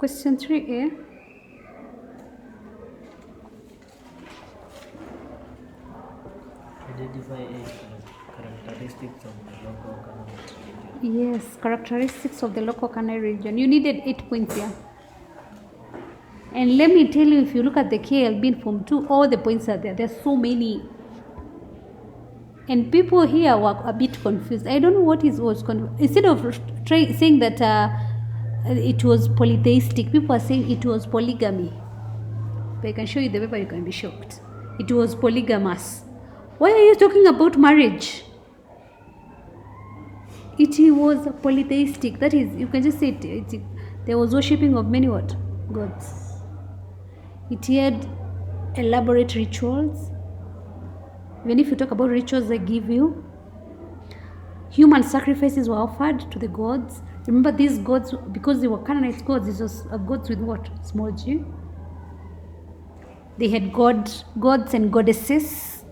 Question 3A. Identify 8 characteristics of the local Canaanite region. Yes, characteristics of the local Canaanite region. You needed 8 points here. And let me tell you, if you look at the KLB in Form 2, all the points are there. There's so many. And people here were a bit confused. I don't know what was confused. Instead of saying that it was polytheistic, people are saying it was polygamy. But I can show you the paper, you can be shocked. It was polygamous. Why are you talking about marriage? It was polytheistic. That is, you can just say there was worshipping of many what? Gods. It had elaborate rituals. Even if you talk about rituals they give you, human sacrifices were offered to the gods. Remember these gods, because they were Canaanite gods, it was gods with what? Small g. They had gods and goddesses.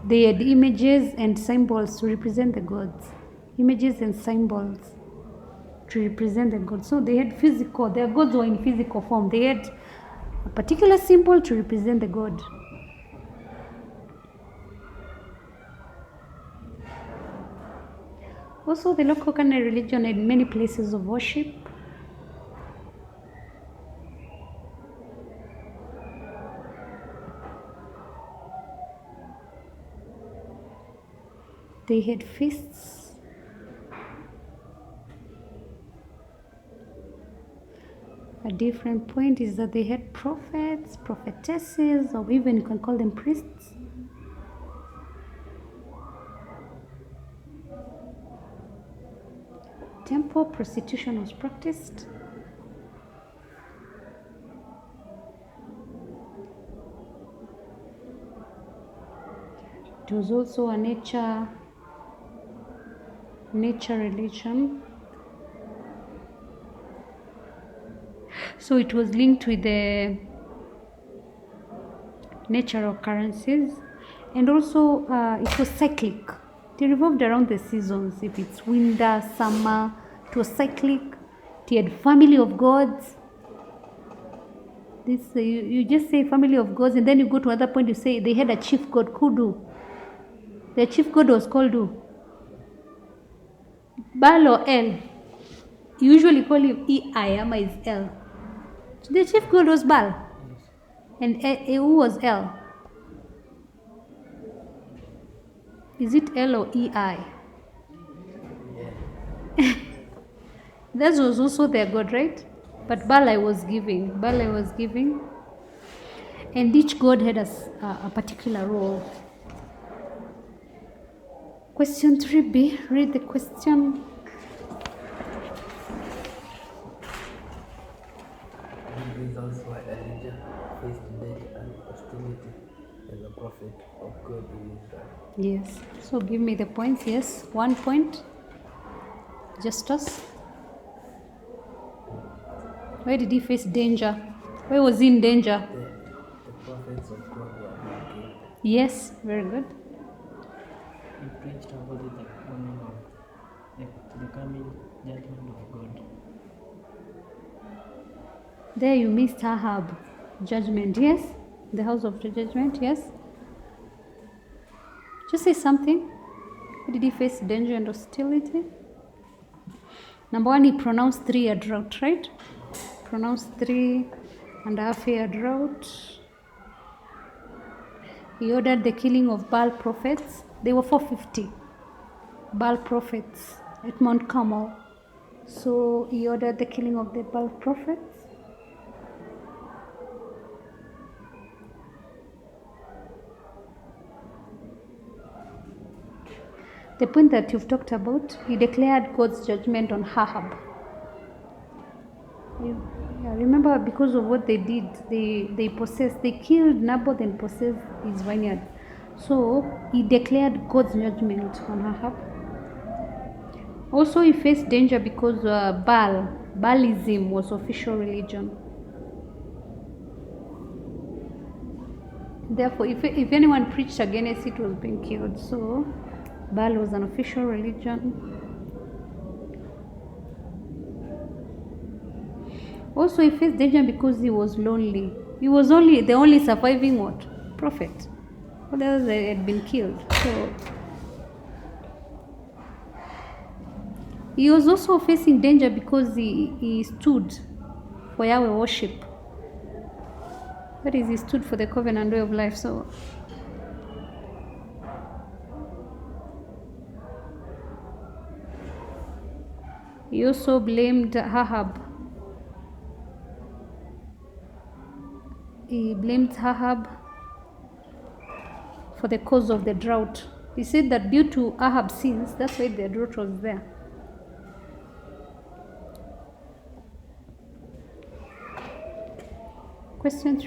They had images and symbols to represent the gods. Images and symbols to represent the gods. So they had physical, their gods were in physical form. They had a particular symbol to represent the god. Also, the local Canaanite religion had many places of worship. They had feasts. A different point is that they had prophets, prophetesses, or even you can call them priests. Temple prostitution was practiced. It was also a nature religion. So it was linked with the natural occurrences, and also it was cyclic. It revolved around the seasons. If it's winter, summer, it was cyclic. It had family of gods. This you just say family of gods, and then you go to another point. You say they had a chief god, Kudu. The chief god was called who? Baal or El. You usually call him Ama is El. So the chief god was Baal, and who was El? Is it L or Ei? Yeah. That was also their god, right? But Baal was giving. And each god had a particular role. Question 3B, read the question. These also Elijah faced death and hostility as a prophet of God in Israel. Yes. So give me the points. Yes. 1 point. Justus. Where did he face danger? Where was he in danger? The prophets of God were being killed. Yes. Very good. He preached about the coming of the coming judgment of God. There you missed Ahab. Judgment. Yes. The house of judgment. Yes. Just say something. Where did he face danger and hostility? Number 1, he pronounced 3 a drought, right? Pronounced 3.5 year drought. He ordered the killing of Baal prophets. There were 450 Baal prophets at Mount Carmel. So he ordered the killing of the Baal prophets. The point that you've talked about, he declared God's judgment on Ahab. Remember, because of what they did, they killed Naboth and possessed his vineyard. So he declared God's judgment on Ahab. Also, he faced danger because Baalism was official religion. Therefore, if anyone preached against it, was being killed. So Baal was an official religion. Also, he faced danger because he was lonely. He was the only surviving what? Prophet. All the others had been killed. So he was also facing danger because he stood for Yahweh worship. That is, he stood for the covenant way of life. So he also blamed Ahab. He blamed Ahab for the cause of the drought. He said that due to Ahab's sins, that's why the drought was there. Question 3.